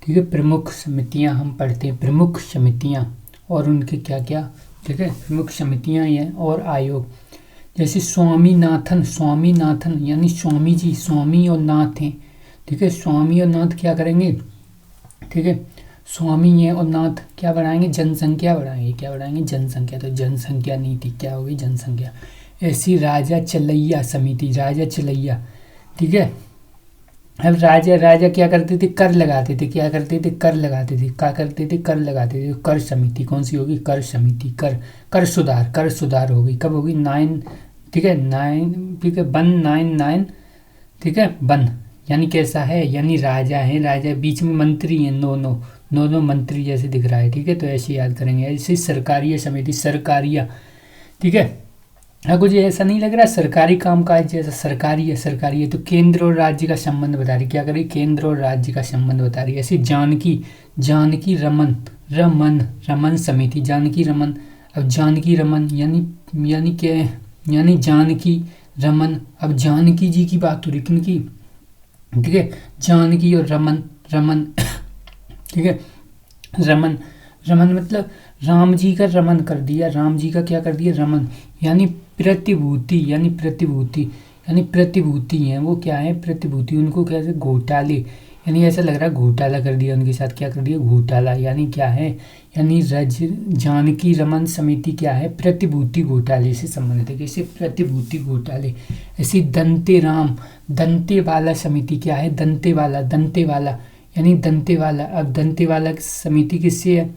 ठीक है, प्रमुख समितियां हम पढ़ते हैं, प्रमुख समितियां और उनके क्या क्या, ठीक है, प्रमुख समितियां हैं और आयोग। जैसे स्वामीनाथन यानी स्वामी जी, स्वामी और नाथ हैं, ठीक है, स्वामी और नाथ क्या करेंगे, ठीक है, स्वामी है और नाथ क्या बढ़ाएंगे, जनसंख्या बढ़ाएंगे, क्या बढ़ाएंगे, जनसंख्या। तो जनसंख्या नीति क्या होगी, जनसंख्या। ऐसी राजा चलैया समिति, राजा चलैया, ठीक है। अब राजा क्या करते थे, कर लगाते थे, क्या करते थे, कर लगाते थे, क्या करते थे, कर लगाते थे। कर समिति कौन सी होगी, कर समिति। कर सुधार होगी, कब होगी, 9, ठीक है, 9, ठीक है, 199, ठीक है, वन यानी कैसा है, यानी राजा है, राजा बीच में मंत्री है, नो मंत्री जैसे दिख रहा है, ठीक है। तो ऐसे याद करेंगे। ऐसे सरकारीय समिति, सरकारिया, ठीक है। कुछ ऐसा नहीं लग रहा सरकारी कामकाज जैसा, सरकारी है। तो केंद्र और राज्य का संबंध बता रही, क्या करें, केंद्र और राज्य का संबंध बता रही है। ऐसे जानकी रमन समिति, जानकी रमन। अब जानकी रमन यानी क्या है, यानी जानकी रमन। अब जानकी जी की बात हो रही, किनकी, ठीक है, जानकी और रमन ठीक है, रमन मतलब राम जी का रमन कर दिया, राम जी का क्या कर दिया, रमन। यानी प्रतिभूति है, वो क्या है, प्रतिभूति। उनको कैसे, घोटाले, यानी ऐसा लग रहा है घोटाला कर दिया उनके साथ, क्या कर दिया, घोटाला। यानी क्या है, यानी जानकी रमन समिति क्या है, प्रतिभूति घोटाले से संबंधित है। कैसे, प्रतिभूति घोटाले। ऐसी दंतेवाला समिति क्या है, दंतेवाला यानी दंतेवाला। अब दंतेवाला समिति किससे है,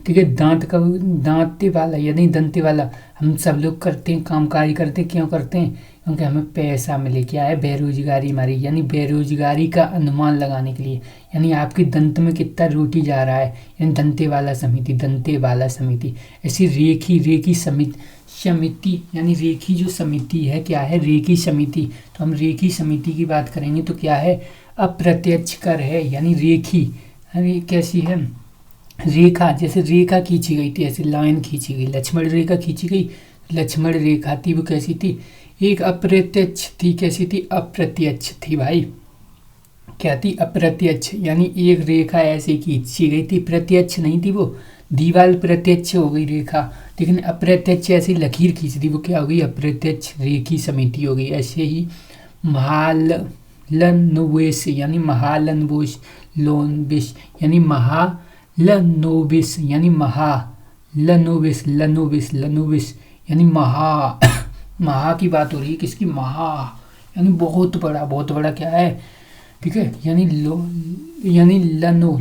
ठीक है, दांते वाला यानी दंते वाला। हम सब लोग करते हैं, कामकाज करते हैं, क्यों करते हैं, क्योंकि हमें पैसा मिले। क्या है, बेरोजगारी हमारी, यानी बेरोजगारी का अनुमान लगाने के लिए, यानी आपके दंत में कितना रोटी जा रहा है, यानी दंते वाला समिति। ऐसी रेखी समिति यानी रेखी जो समिति है, क्या है, रेखी समिति। तो हम रेखी समिति की बात करेंगे तो क्या है, अप्रत्यक्ष कर है, यानी रेखी। अरे कैसी है, रेखा, जैसे रेखा खींची गई थी, ऐसे लाइन खींची गई, लक्ष्मण रेखा खींची गई। लक्ष्मण रेखा थी, वो कैसी थी, एक अप्रत्यक्ष थी। कैसी थी, अप्रत्यक्ष थी भाई। क्या थी, अप्रत्यक्ष, यानी एक रेखा ऐसे खींची गई थी, प्रत्यक्ष नहीं थी वो, दीवार प्रत्यक्ष हो गई रेखा, लेकिन अप्रत्यक्ष ऐसी लकीर खींच दी, वो क्या हो गई, अप्रत्यक्ष रेखी समिति हो गई। ऐसे ही महालनोबिस यानी महालनोबिस यानी लनोबिस यानी महा की बात हो रही है, किसकी, यानी बहुत बड़ा क्या है, ठीक है, यानी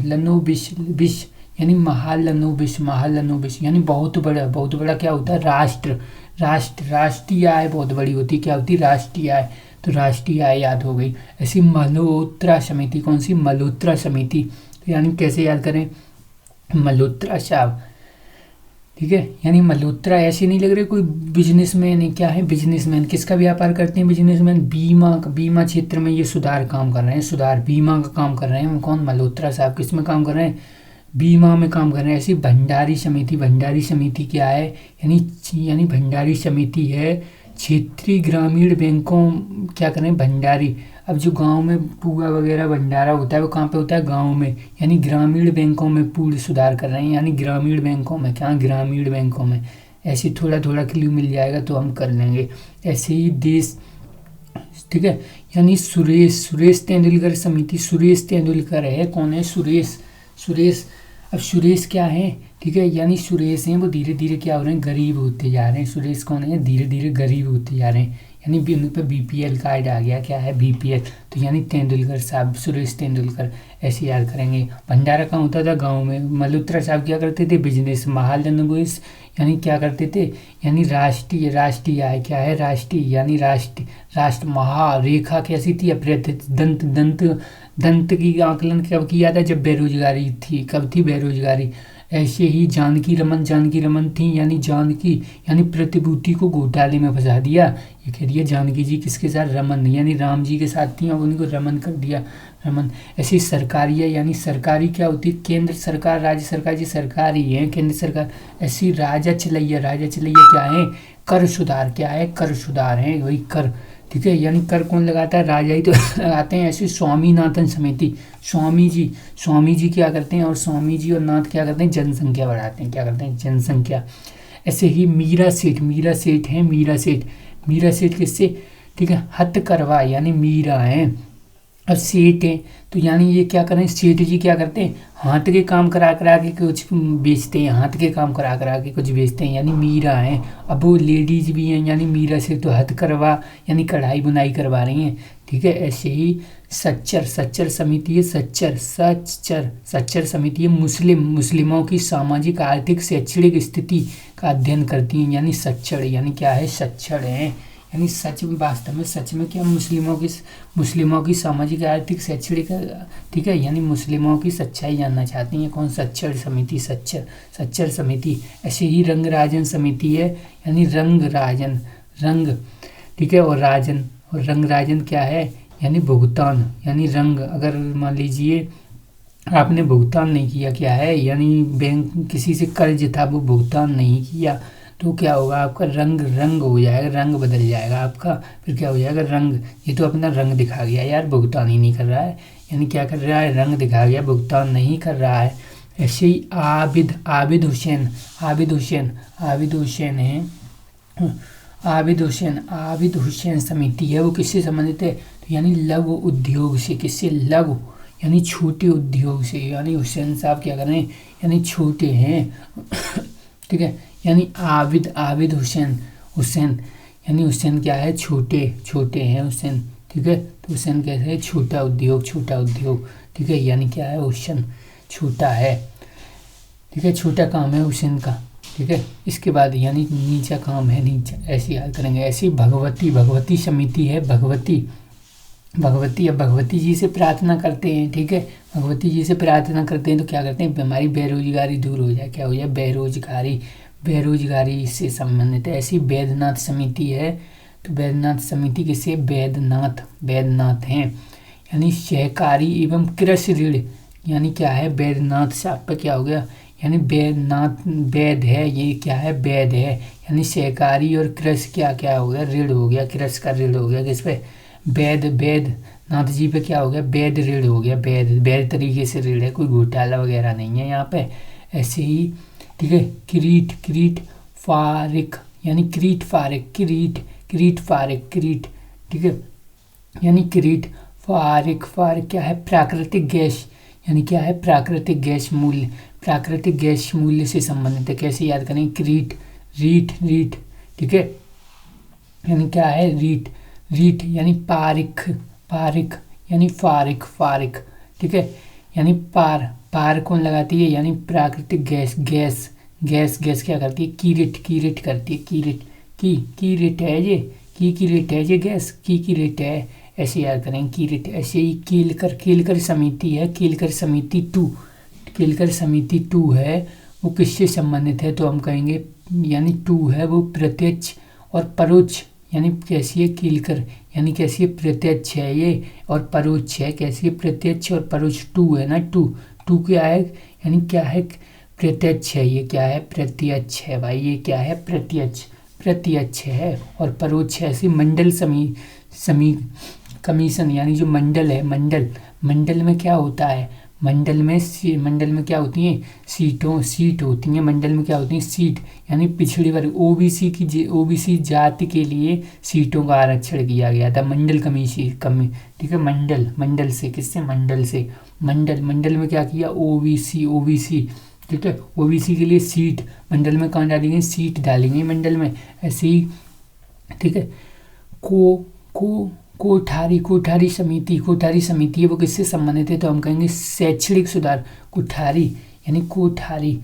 लनोबिस यानी महालनोबिस यानी बहुत बड़ा क्या होता है, राष्ट्रीय आय बहुत बड़ी होती है, क्या होती है, राष्ट्रीय आय। तो राष्ट्रीय आय याद हो गई। ऐसी मल्होत्रा समिति, कौन सी, मल्होत्रा समिति। तो यानी कैसे याद करें, मल्होत्रा साहब, ठीक है, यानी मल्होत्रा ऐसे नहीं लग रहे कोई बिजनेसमैन है, क्या है, बिजनेसमैन। किसका व्यापार करते हैं बिजनेसमैन, बीमा क्षेत्र में ये काम कर रहे हैं, बीमा का काम कर रहे हैं। कौन, मल्होत्रा साहब। किस में काम कर रहे हैं, बीमा में काम कर रहे हैं। ऐसी भंडारी समिति क्या है, यानी भंडारी समिति है क्षेत्रीय ग्रामीण बैंकों, क्या करें, भंडारी। अब जो गांव में पुआ वगैरह भंडारा होता है वो कहाँ पे होता है, गांव में, यानी ग्रामीण बैंकों में पूर्ण सुधार कर रहे हैं, यानी ग्रामीण बैंकों में, क्या, ग्रामीण बैंकों में। ऐसे थोड़ा क्लू मिल जाएगा तो हम कर लेंगे। ऐसे ही देश, ठीक है, यानी सुरेश तेंदुलकर समिति, सुरेश तेंदुलकर है, कौन है, सुरेश। अब सुरेश क्या है, ठीक है, यानी सुरेश हैं वो धीरे धीरे क्या हो रहे हैं, गरीब होते जा रहे हैं। सुरेश कौन है, धीरे धीरे गरीब होते जा रहे हैं, यानी उन पर बीपीएल कार्ड आ गया, क्या है, बीपीएल। तो यानी तेंदुलकर साहब, सुरेश तेंदुलकर, ऐसे याद करेंगे। भंडारा कहाँ होता था, गांव में। मल्होत्रा साहब क्या करते थे, बिजनेस। महालनोबिस यानी क्या करते थे, यानी राष्ट्रीय आय, क्या है, राष्ट्रीय यानी राष्ट्र। महारेखा कैसी थी, अप्रत्यक्ष। दंत की आकलन कब किया था, जब बेरोजगारी थी, कब थी, बेरोजगारी। ऐसे ही जानकी रमन थी, यानी प्रतिभूति को घोटाले में फंसा दिया। ये कह दिया जानकी जी किसके साथ, रमन, यानी राम जी के साथ थी और उनको रमन कर दिया, रमन। ऐसी सरकारिया यानी सरकारी क्या होती है, केंद्र सरकार, राज्य सरकार, जी सरकारी है, केंद्र सरकार। ऐसी राजा चलैया क्या है, कर सुधार, क्या है, कर सुधार है, वही कर, ठीक है, यानी कर कौन लगाता है, राजा ही तो लगाते हैं। ऐसे स्वामीनाथन समिति, स्वामी जी क्या करते हैं, और स्वामी जी और नाथ क्या करते हैं, जनसंख्या बढ़ाते हैं, क्या करते हैं, जनसंख्या। ऐसे ही मीरा सेठ है, मीरा सेठ किससे, ठीक है, हथकरघा यानी मीरा है, और सेठ है तो यानी ये क्या करें, सेठ जी क्या करते हैं, हाथ के काम करा करा के कुछ बेचते हैं, हाथ के काम करा करा के कुछ बेचते हैं, यानी मीरा है। अब वो लेडीज भी हैं, यानी मीरा से तो हथकरघा यानी कढ़ाई बुनाई करवा रही हैं, ठीक है। ऐसे ही सच्चर समिति है, सच्चर समिति है, मुस्लिमों की सामाजिक आर्थिक शैक्षणिक स्थिति का अध्ययन करती हैं, यानी सच्चर यानी क्या है, सच्चर है, यानी सच में, वास्तव में सच में क्या, मुस्लिमों की सामाजिक आर्थिक शैक्षणिक, ठीक है, यानी मुस्लिमों की सच्चाई जानना चाहती हैं, कौन, सच्चर समिति, सच्चर समिति। ऐसे ही रंगराजन समिति है, यानी रंग, ठीक है, और रंगराजन क्या है, यानी भुगतान, यानी रंग, अगर मान लीजिए आपने भुगतान नहीं किया, क्या है, यानी बैंक किसी से कर्ज था वो भुगतान नहीं किया, तो क्या होगा, आपका रंग हो जाएगा, रंग बदल जाएगा आपका, फिर क्या हो जाएगा, रंग, ये तो अपना रंग दिखा गया यार, भुगतान ही नहीं कर रहा है, यानी क्या कर रहा है, रंग दिखा गया, भुगतान नहीं कर रहा है। ऐसे ही आबिद हुसैन समिति है, वो किससे संबंधित है, तो यानी लघु उद्योग से, किससे, लघु यानी छोटे उद्योग से, यानी हुसैन साहब क्या कर रहे हैं, यानी छोटे हैं ठीक है, यानी आबिद हुसैन यानी हुसैन क्या है, छोटे हैं हुसैन, ठीक है, तो हुसैन कैसे है, छोटा उद्योग, ठीक है, यानी क्या है, हुसैन छोटा है, ठीक है, छोटा काम है हुसैन का, ठीक है। इसके बाद यानी नीचा काम है, नीचा, ऐसे याद करेंगे। ऐसी भगवती समिति है, भगवती अब भगवती जी से प्रार्थना करते हैं, ठीक है, भगवती जी से प्रार्थना करते हैं तो क्या करते हैं, हमारी बेरोजगारी दूर हो जाए, क्या हो जाए, बेरोजगारी से संबंधित है। ऐसी वैद्यनाथ समिति है, तो वैद्यनाथ समिति किसे, वैद्यनाथ हैं, यानी सहकारी एवं कृषि ऋण, यानी क्या है, वैद्यनाथ साहब पे क्या हो गया, यानी वैद्य है, ये क्या है, वैद्य है, यानी सहकारी और कृषि क्या हो गया, ऋण हो गया, कृषि का ऋण हो गया, किस पे, वैद्य नाथ जी पे क्या हो गया, वैद्य ऋण हो गया, वैद्य तरीके से ऋण है, कोई घोटाला वगैरह नहीं है यहाँ पे। ऐसे ही, ठीक है, क्रीट फारिक, यानी क्रीट फारिक, ठीक है, यानी क्रीट फारिक क्या है, प्राकृतिक गैस, यानी क्या है, प्राकृतिक गैस मूल्य से संबंधित है। कैसे याद करें, रीट, ठीक है, यानी क्या है, रीट यानी पारिक यानी फारिक, ठीक है, यानी पार कौन लगाती है, यानी प्राकृतिक गैस क्या करती है, कीरिट करती है, की रेट है ये, की रेट है ये गैस, की रेट है, ऐसे याद करें, कीरिट। ऐसे ही कीलकर समिति है, कीलकर समिति 2 है, वो किससे संबंधित है, तो हम कहेंगे यानी 2 है वो प्रत्यक्ष और परोक्ष, यानी कैसी है, कीलकर यानी कैसी है, प्रत्यक्ष है ये और परोक्ष है, कैसी है, प्रत्यक्ष और परोक्ष, 2 है ना, 2 क्या है, यानी क्या है, प्रत्यक्ष है, ये क्या है, प्रत्यक्ष है भाई, ये क्या है, प्रत्यक्ष है, और परोक्ष है। ऐसी मंडल समी कमीशन, यानी जो मंडल है, मंडल में क्या होता है, मंडल में क्या होती हैं, सीट होती हैं, मंडल में क्या होती हैं, सीट, यानी पिछड़ी वर्ग ओबीसी जाति के लिए सीटों का आरक्षण किया गया था, मंडल ठीक है, मंडल से, किससे, मंडल में क्या किया, ओबीसी, ठीक है, ओबीसी के लिए सीट मंडल में कहाँ डाली गई, सीट डाली गई मंडल में। ऐसे ही, ठीक है, कोठारी समिति है, वो किससे संबंधित है, तो हम कहेंगे शैक्षणिक सुधार, कोठारी यानी कोठारी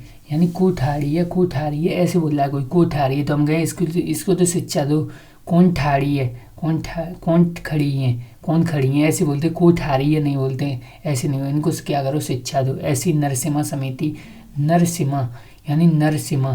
है, ऐसे बोल रहा है कोई, कोठारी है, तो हम कहें इसको तो शिक्षा दो, कौन ठाड़ी है, कौन खड़ी है, ऐसे बोलते, कोठारी है नहीं बोलते, ऐसे नहीं, इनको क्या करो, शिक्षा दो। ऐसी नरसिम्हा समिति, यानी नरसिम्हा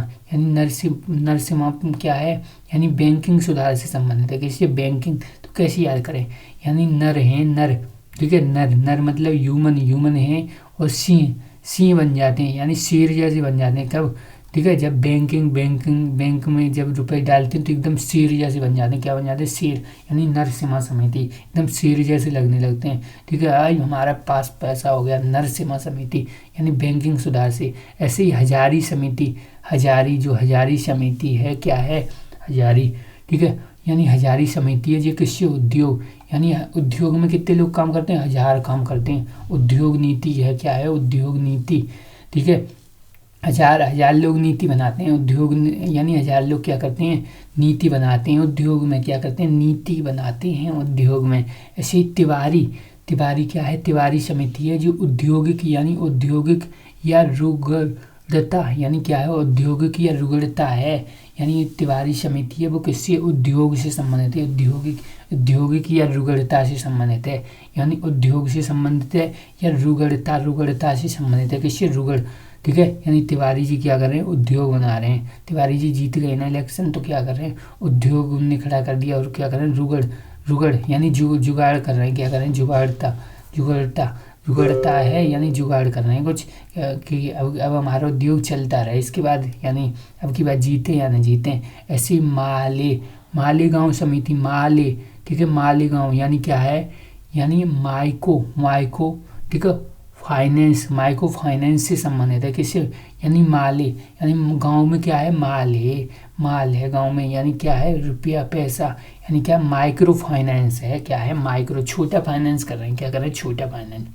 क्या है, यानी बैंकिंग सुधार से संबंधित है, किसी बैंकिंग, तो कैसे याद करें, यानी नर, ठीक है, नर मतलब ह्यूमन है, और सिंह बन जाते हैं, यानी शेर जैसे बन जाते हैं, कब, ठीक है। जब बैंक में जब रुपए डालते हैं तो एकदम शेर जैसे बन जाते हैं। क्या बन जाते हैं? शेर, यानी नरसिम्हा समिति, एकदम शेर जैसे लगने लगते हैं। ठीक है, आज हमारा पास पैसा हो गया, नरसिम्हा समिति यानी बैंकिंग सुधार से। ऐसे ही हजारी समिति, हजारी समिति है, क्या है? हजारी। ठीक है, यानी हजारी समिति है जो कृषि उद्योग, यानी उद्योग में कितने लोग काम करते हैं? 1000 काम करते हैं। उद्योग नीति है, क्या है? उद्योग नीति। ठीक है, हजार लोग नीति बनाते हैं उद्योग, यानी 1000 लोग क्या करते हैं? नीति बनाते हैं उद्योग में। क्या करते हैं? नीति बनाते हैं उद्योग में। ऐसे ही तिवारी क्या है? तिवारी समिति है जो औद्योगिक, यानी औद्योगिक या रुग्णता, यानी क्या है? औद्योगिक या रुग्णता है, यानी तिवारी समिति है वो किससे? उद्योग से संबंधित है। औद्योगिक या रुग्णता से संबंधित है, यानी उद्योग से संबंधित है या रुग्णता से संबंधित है। किससे? रुग्ण। ठीक है, यानी तिवारी जी क्या कर रहे हैं? उद्योग बना रहे हैं। तिवारी जी जीत गए ना इलेक्शन, तो क्या कर रहे हैं? उद्योग उनने खड़ा कर दिया। और क्या कर रहे हैं? रुगड़ यानी जुगाड़ कर रहे हैं। क्या कर रहे हैं? जुगाड़ता है, यानी जुगाड़ कर रहे हैं कुछ कि अब हमारा उद्योग चलता रहे। इसके बाद यानी अब की बात जीते या न जीते। ऐसे मालेगांव समिति, ठीक है, मालेगांव यानी क्या है? यानी माइको, ठीक है, माइक्रो फाइनेंस से संबंधित है। किससे? यानी माले, यानी गांव में क्या है? माल है गांव में, यानी क्या है? रुपया, पैसा, यानी क्या? माइक्रो फाइनेंस है। क्या है? माइक्रो, छोटा फाइनेंस कर रहे हैं। क्या कर रहे हैं? छोटा फाइनेंस।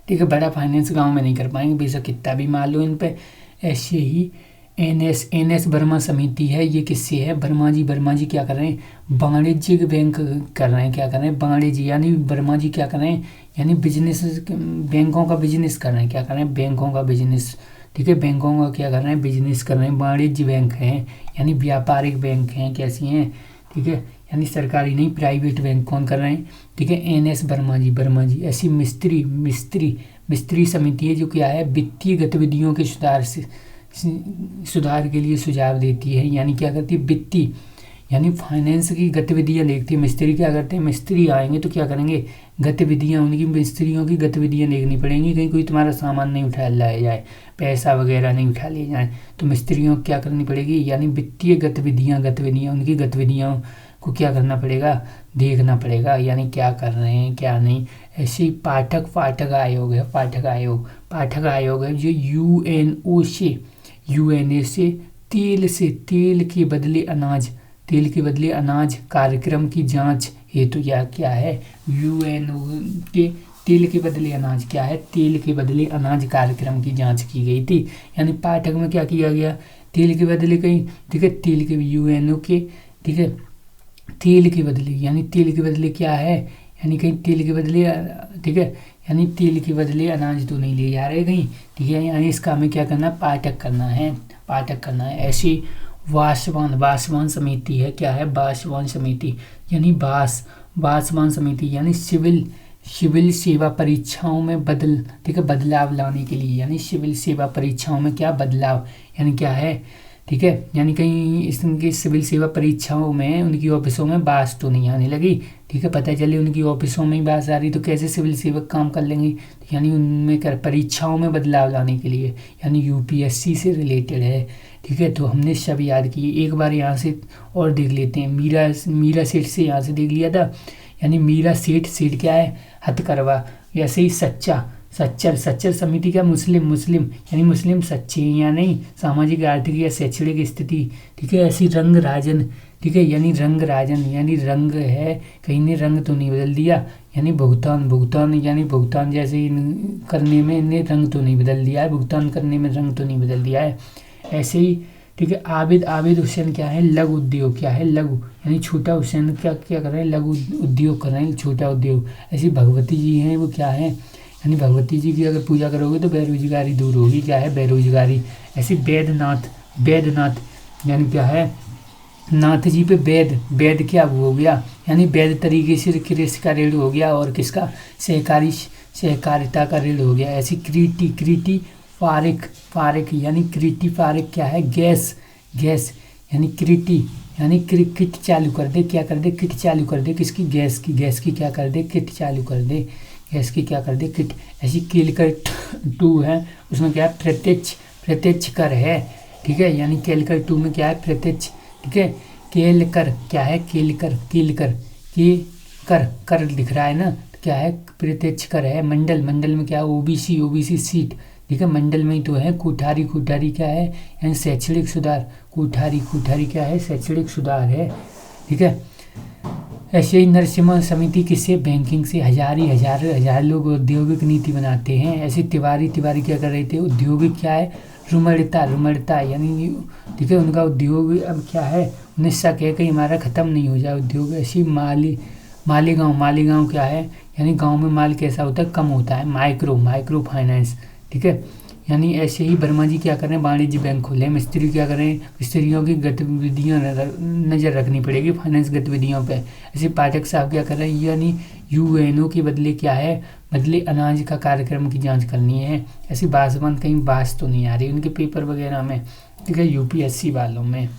ठीक है, बड़ा फाइनेंस गांव में नहीं कर पाएंगे बेशक कितना भी मान लो इन पे। ऐसे ही एनएस वर्मा समिति है, ये किससे है? वर्मा जी क्या कर रहे हैं? वाणिज्यिक बैंक कर रहे हैं। क्या कर रहे हैं? वाणिज्य, यानी वर्मा जी क्या कर रहे हैं? यानी बिजनेस, बैंकों का बिजनेस कर रहे हैं। क्या कर रहे हैं? बैंकों का बिजनेस। ठीक है, बैंकों का क्या कर रहे हैं? बिजनेस कर रहे हैं। वाणिज्य बैंक हैं, यानी व्यापारिक बैंक हैं। कैसी हैं? ठीक है, यानी सरकारी नहीं, प्राइवेट बैंक कौन कर रहे हैं? ठीक है, एनएस वर्मा जी। ऐसी मिस्त्री समिति है जो क्या है? वित्तीय गतिविधियों के सुधार के लिए सुझाव देती है। यानी क्या करती है? वित्तीय, यानी फाइनेंस की गतिविधियां देखती है। मिस्त्री क्या करते हैं? मिस्त्री आएंगे तो क्या करेंगे? गतिविधियां, उनकी मिस्त्रियों की गतिविधियां देखनी पड़ेंगी। कहीं कोई तुम्हारा सामान नहीं उठा लाया जाए, पैसा वगैरह नहीं उठा लिए जाए, तो मिस्त्रियों को क्या करनी पड़ेगी? यानी वित्तीय गतिविधियां उनकी गतिविधियों को क्या करना पड़ेगा? देखना पड़ेगा, यानी क्या कर रहे हैं क्या नहीं। ऐसे ही पाठक आयोग है जो यूएनए से तेल के बदले अनाज कार्यक्रम की जांच हेतु क्या है? यूएनओ के तेल के बदले अनाज, क्या है? तेल के बदले अनाज कार्यक्रम की जांच की गई थी। यानी पाठक में क्या किया गया? तेल के बदले कहीं, ठीक है, तेल के यूएनओ के, ठीक है, तेल के बदले, यानी तेल के बदले क्या है? यानी कहीं तेल के बदले, ठीक है, यानी तेल के बदले अनाज तो नहीं ले जा रहे कहीं। ठीक है, यानी इसका हमें क्या करना? पाठक करना है। ऐसी वासवान समिति है। क्या है? वासवान समिति, यानी वासवान समिति, यानी सिविल सेवा परीक्षाओं में बदलाव लाने के लिए, यानी सिविल सेवा परीक्षाओं में क्या? बदलाव, यानी क्या है? ठीक है, यानी कहीं इसकी सिविल सेवा परीक्षाओं में उनकी ऑफिसों में बास तो नहीं आने लगी। ठीक है, पता चले उनकी ऑफिसों में ही बास आ रही तो कैसे सिविल सेवक काम कर लेंगे? तो यानी उनमें कर परीक्षाओं में बदलाव लाने के लिए, यानी यूपीएससी से रिलेटेड है। ठीक है, तो हमने सब याद किए। एक बार यहाँ से और देख लेते हैं। मीरा सेठ से यहाँ से देख लिया था, यानी मीरा सेठ क्या है? हथकरघा। ऐसे ही सच्चर समिति का मुस्लिम, यानी मुस्लिम सच्चे या नहीं, सामाजिक आर्थिक या शैक्षणिक स्थिति। ठीक है, ऐसी रंग राजन, ठीक है, यानी रंग राजन, यानी रंग है, कहीं ने रंग तो नहीं बदल दिया, यानी भुगतान, यानी भुगतान जैसे करने में इन्हें रंग तो नहीं बदल दिया है, भुगतान करने में रंग तो नहीं बदल दिया है। ऐसे ही ठीक है, आबिद हुसैन क्या है? लघु उद्योग, क्या है? लघु, यानी छोटा। हुसैन क्या कर रहे हैं? लघु उद्योग कर रहे हैं, छोटा उद्योग। ऐसी भगवती जी हैं, वो क्या है? यानी भगवती जी की अगर पूजा करोगे तो बेरोजगारी दूर होगी। क्या है? बेरोजगारी। ऐसी वैद्यनाथ, यानी क्या है? नाथ जी पे वैद क्या हो गया? यानी वैध तरीके से कृषि का ऋण हो गया, और किसका? सहकारिता का ऋण हो गया। ऐसी कृति फारिक, यानी कृति फारिक क्या है? गैस, यानी कृति, यानी किट चालू कर दे। क्या कर दे? किट चालू कर दे। किसकी? गैस की क्या कर दे? किट चालू कर दे। गैस की क्या कर दे? किट। ऐसी केलकर 2 है, उसमें क्या है? प्रत्यक्ष कर है, ठीक है। यानी केलकर 2 में क्या है, प्रत्यक्ष, ठीक है। केलकर क्या है, केलकर, केलकर, के कर दिख रहा है ना, तो क्या है, प्रत्यक्ष कर है। मंडल, मंडल में क्या है, ओबीसी, ओबीसी सीट, ठीक है। मंडल में ही तो है। कोठारी, कोठारी क्या है, यानी शैक्षणिक सुधार, कोठारी, कोठारी क्या है, शैक्षणिक सुधार है, ठीक है। ऐसे ही नरसिम्हा समिति किससे, बैंकिंग से। हजार लोग औद्योगिक नीति बनाते हैं। ऐसे तिवारी, तिवारी क्या कर रहे थे, उद्योगिक क्या है, रुमड़ता, रुमड़ता, यानी ठीक है, उनका उद्योग अब क्या है, उन्हें शक है कि हमारा ख़त्म नहीं हो जाए उद्योग। ऐसी मालीगांव, मालीगांव क्या है, यानी गांव में माल कैसा होता है, कम होता है। माइक्रो, माइक्रो फाइनेंस, ठीक है। यानी ऐसे ही वर्मा जी क्या करें, वाणिज्य बैंक खोले। मिस्त्री क्या करें, मिस्त्रियों की गतिविधियाँ नज़र रखनी पड़ेगी फाइनेंस गतिविधियों पे। ऐसे पाठक साहब क्या कर रहे हैं, यानी यूएनओ के बदले क्या है, बदले अनाज का कार्यक्रम की जांच करनी है। ऐसी बासवान, कहीं बास तो नहीं आ रही उनके पेपर वगैरह में, ठीक है, यूपीएससी वालों में।